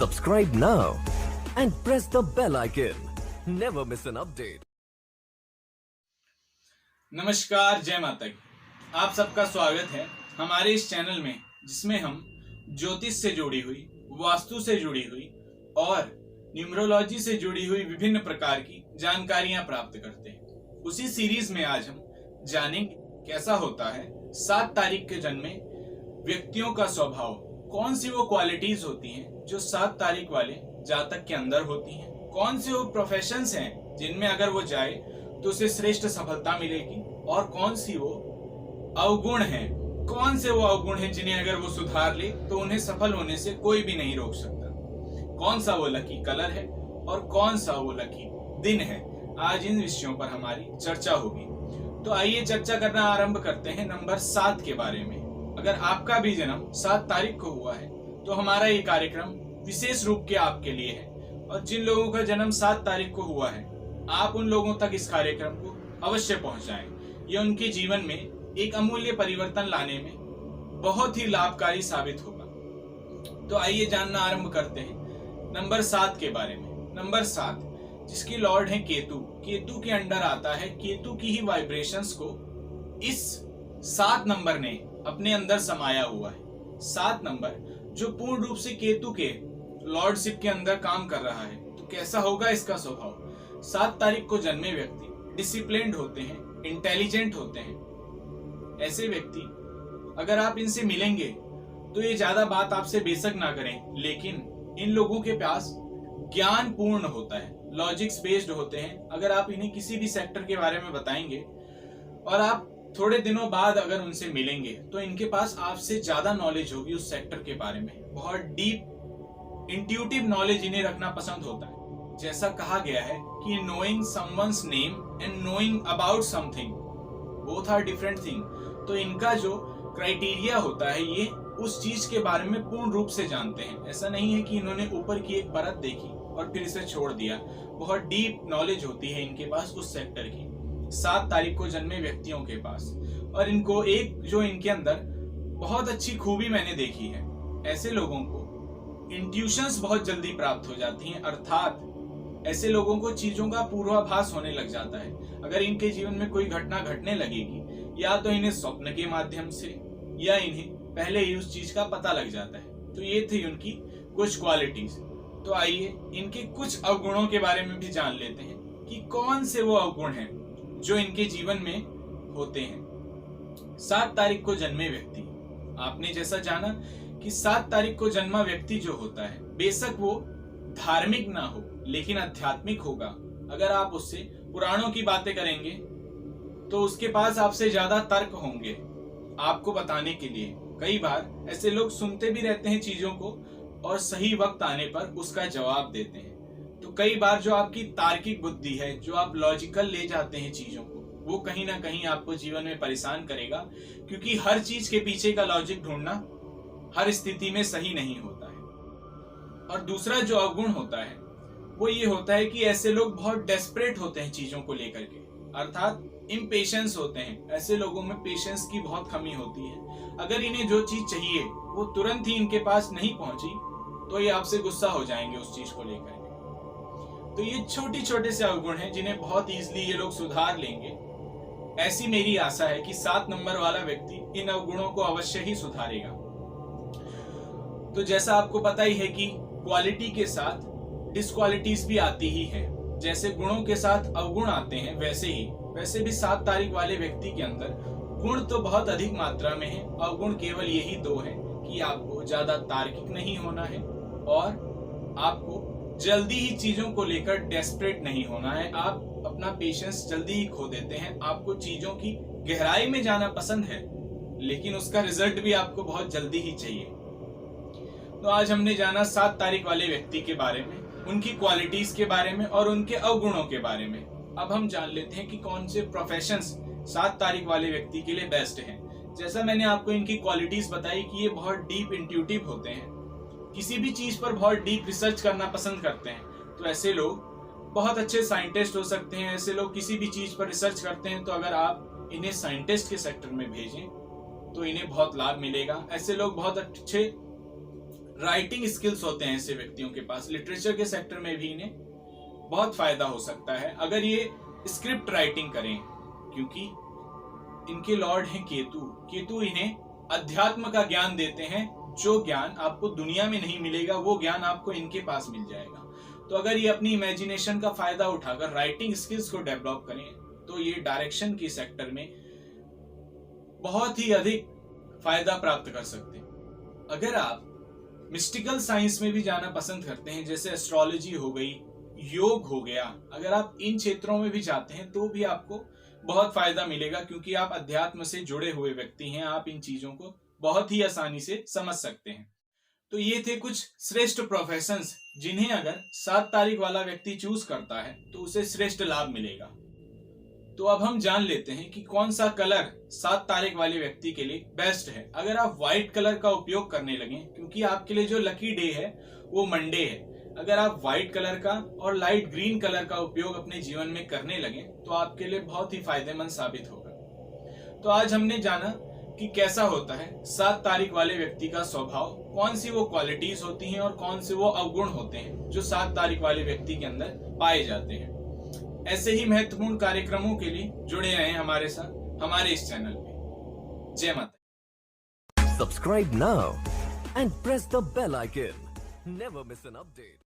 Subscribe now and press the bell icon. Never miss an update. नमस्कार, जय माता की। आप सबका स्वागत है हमारे इस चैनल में, जिसमें हम ज्योतिष से जुड़ी हुई, वास्तु से जुड़ी हुई और न्यूमरोलॉजी से जुड़ी हुई विभिन्न प्रकार की जानकारियां प्राप्त करते हैं। उसी सीरीज में आज हम जानेंगे कैसा होता है 7 तारीख के जन्मे व्यक्तियों का स्वभाव, कौन सी वो क्वालिटीज होती हैं जो 7 तारीख वाले जातक के अंदर होती हैं, कौन से वो प्रोफेशंस हैं जिनमें अगर वो जाए तो उसे श्रेष्ठ सफलता मिलेगी, और कौन सी वो अवगुण हैं, कौन से वो अवगुण हैं जिन्हें अगर वो सुधार ले तो उन्हें सफल होने से कोई भी नहीं रोक सकता, कौन सा वो लकी कलर है और कौन सा वो लकी दिन है। आज इन विषयों पर हमारी चर्चा होगी। तो आइए चर्चा करना आरंभ करते हैं नंबर 7 के बारे में। अगर आपका भी जन्म 7 तारीख को हुआ है तो हमारा ये कार्यक्रम विशेष रूप के आपके लिए है, और जिन लोगों का जन्म 7 तारीख को हुआ है आप उन लोगों तक इस कार्यक्रम को अवश्य पहुंचाएं। यह उनके जीवन में एक अमूल्य परिवर्तन लाने में बहुत ही लाभकारी साबित होगा। तो आइए जानना आरंभ करते हैं नंबर 7 के बारे में। नंबर 7 जिसकी लॉर्ड है केतु, केतु के अंडर आता है। केतु की ही वाइब्रेशंस को इस 7 नंबर ने अपने अंदर समाया हुआ है। 7 नंबर जो पूर्ण रूप से केतु के लॉर्डशिप के अंदर काम कर रहा है, तो कैसा होगा इसका स्वभाव। 7 तारीख को जन्मे व्यक्ति डिसिप्लिन्ड होते हैं, इंटेलिजेंट होते हैं। ऐसे व्यक्ति अगर आप इनसे मिलेंगे तो ये ज्यादा बात आपसे बेशक ना करें, लेकिन इन लोगों के पास ज्ञान पूर्ण होता है, लॉजिक्स बेस्ड होते हैं। अगर आप इन्हें किसी भी सेक्टर के बारे में बताएंगे और आप थोड़े दिनों बाद अगर उनसे मिलेंगे तो इनके पास आपसे ज्यादा नॉलेज होगी उस सेक्टर के बारे में। बहुत डीप इंट्यूटिव नॉलेज इन्हें रखना पसंद होता है। जैसा कहा गया है कि knowing someone's name and knowing about something both are different thing. तो इनका जो क्राइटेरिया होता है, ये उस चीज के बारे में पूर्ण रूप से जानते हैं। ऐसा नहीं है कि इन्होंने ऊपर की एक परत देखी और फिर इसे छोड़ दिया। बहुत डीप नॉलेज होती है इनके पास उस सेक्टर की, 7 तारीख को जन्मे व्यक्तियों के पास। और इनको एक जो इनके अंदर बहुत अच्छी खूबी मैंने देखी है, ऐसे लोगों को इंट्यूशंस बहुत जल्दी प्राप्त हो जाती हैं, अर्थात ऐसे लोगों को चीजों का पूर्वाभास होने लग जाता है। अगर इनके जीवन में कोई घटना घटने लगेगी, या तो इन्हें स्वप्न के माध्यम से या इन्हें पहले ही उस चीज का पता लग जाता है। तो ये थी उनकी कुछ क्वालिटीज। तो आइए इनके कुछ अवगुणों के बारे में भी जान लेते हैं कि कौन से वो अवगुण हैं जो इनके जीवन में होते हैं। 7 तारीख को जन्मे व्यक्ति, आपने जैसा जाना कि 7 तारीख को जन्मा व्यक्ति जो होता है, बेशक वो धार्मिक ना हो लेकिन आध्यात्मिक होगा। अगर आप उससे पुराणों की बातें करेंगे तो उसके पास आपसे ज्यादा तर्क होंगे आपको बताने के लिए। कई बार ऐसे लोग सुनते भी रहते हैं चीजों को और सही वक्त आने पर उसका जवाब देते हैं। तो कई बार जो आपकी तार्किक बुद्धि है, जो आप लॉजिकल ले जाते हैं चीजों को, वो कहीं ना कहीं आपको जीवन में परेशान करेगा, क्योंकि हर चीज के पीछे का लॉजिक ढूंढना हर स्थिति में सही नहीं होता है। और दूसरा जो अवगुण होता है वो ये होता है कि ऐसे लोग बहुत डेस्परेट होते हैं चीजों को लेकर के, अर्थात इम्पेशेंस होते हैं। ऐसे लोगों में पेशेंस की बहुत कमी होती है। अगर इन्हें जो चीज चाहिए वो तुरंत ही इनके पास नहीं पहुंची तो ये आपसे गुस्सा हो जाएंगे उस चीज को लेकर के। तो ये छोटे छोटे से अवगुण हैं जिन्हें बहुत इजीली ये लोग सुधार लेंगे। ऐसी मेरी आशा है कि 7 नंबर वाला व्यक्ति इन अवगुणों को अवश्य ही सुधारेगा। तो जैसा आपको पता ही है कि क्वालिटी के साथ डिसक्वालिटीज भी आती ही है। जैसे गुणों के साथ अवगुण आते हैं, वैसे भी 7 तारीख वाले व्यक्ति के अंदर गुण तो बहुत अधिक मात्रा में है। अवगुण केवल यही 2 है कि आपको ज्यादा तार्किक नहीं होना है और आपको जल्दी ही चीजों को लेकर डेस्परेट नहीं होना है। आप अपना पेशेंस जल्दी ही खो देते हैं। आपको चीजों की गहराई में जाना पसंद है, लेकिन उसका रिजल्ट भी आपको बहुत जल्दी ही चाहिए। तो आज हमने जाना 7 तारीख वाले व्यक्ति के बारे में, उनकी क्वालिटीज के बारे में और उनके अवगुणों के बारे में। अब हम जान लेते हैं कि कौन से प्रोफेशंस 7 तारीख वाले व्यक्ति के लिए बेस्ट हैं। जैसा मैंने आपको इनकी क्वालिटीज बताई कि ये बहुत डीप इंट्यूटिव होते हैं, किसी भी चीज पर बहुत डीप रिसर्च करना पसंद करते हैं। तो ऐसे लोग बहुत अच्छे साइंटिस्ट हो सकते हैं। ऐसे लोग किसी भी चीज पर रिसर्च करते हैं, तो अगर आप इन्हें साइंटिस्ट के सेक्टर में भेजें तो इन्हें बहुत लाभ मिलेगा। ऐसे लोग बहुत अच्छे राइटिंग स्किल्स होते हैं ऐसे व्यक्तियों के पास, लिटरेचर के सेक्टर में भी इन्हें बहुत फायदा हो सकता है अगर ये स्क्रिप्ट राइटिंग करें, क्योंकि इनके लॉर्ड हैं केतु। केतु इन्हें अध्यात्म का ज्ञान देते हैं, जो ज्ञान आपको दुनिया में नहीं मिलेगा वो ज्ञान आपको इनके पास मिल जाएगा। तो अगर ये अपनी इमेजिनेशन का फायदा उठाकर राइटिंग स्किल्स को डेवलप करें तो ये डायरेक्शन की सेक्टर में बहुत ही अधिक फायदा प्राप्त कर सकते हैं। अगर आप मिस्टिकल साइंस में भी जाना पसंद करते हैं, जैसे एस्ट्रोलॉजी हो गई, योग हो गया, अगर आप इन क्षेत्रों में भी जाते हैं तो भी आपको बहुत फायदा मिलेगा, क्योंकि आप अध्यात्म से जुड़े हुए व्यक्ति हैं। आप इन चीजों को बहुत ही आसानी से समझ सकते हैं। तो ये थे कुछ श्रेष्ठ प्रोफेशंस जिन्हें अगर 7 तारीख वाला व्यक्ति चूज करता है तो उसे श्रेष्ठ लाभ मिलेगा। तो अब हम जान लेते हैं कि कौन सा कलर 7 तारीख वाले व्यक्ति के लिए बेस्ट है। अगर आप व्हाइट कलर का उपयोग करने लगे, क्योंकि आपके लिए जो लकी डे है वो मंडे है, अगर आप व्हाइट कलर का और लाइट ग्रीन कलर का उपयोग अपने जीवन में करने लगे तो आपके लिए बहुत ही फायदेमंद साबित होगा। तो आज हमने जाना कि कैसा होता है 7 तारीख वाले व्यक्ति का स्वभाव, कौन सी वो क्वालिटीज होती हैं और कौन से वो अवगुण होते हैं जो 7 तारीख वाले व्यक्ति के अंदर पाए जाते हैं। ऐसे ही महत्वपूर्ण कार्यक्रमों के लिए जुड़े रहें हमारे साथ, हमारे इस चैनल पे। जय माता। Subscribe now and press the bell icon. Never miss an update.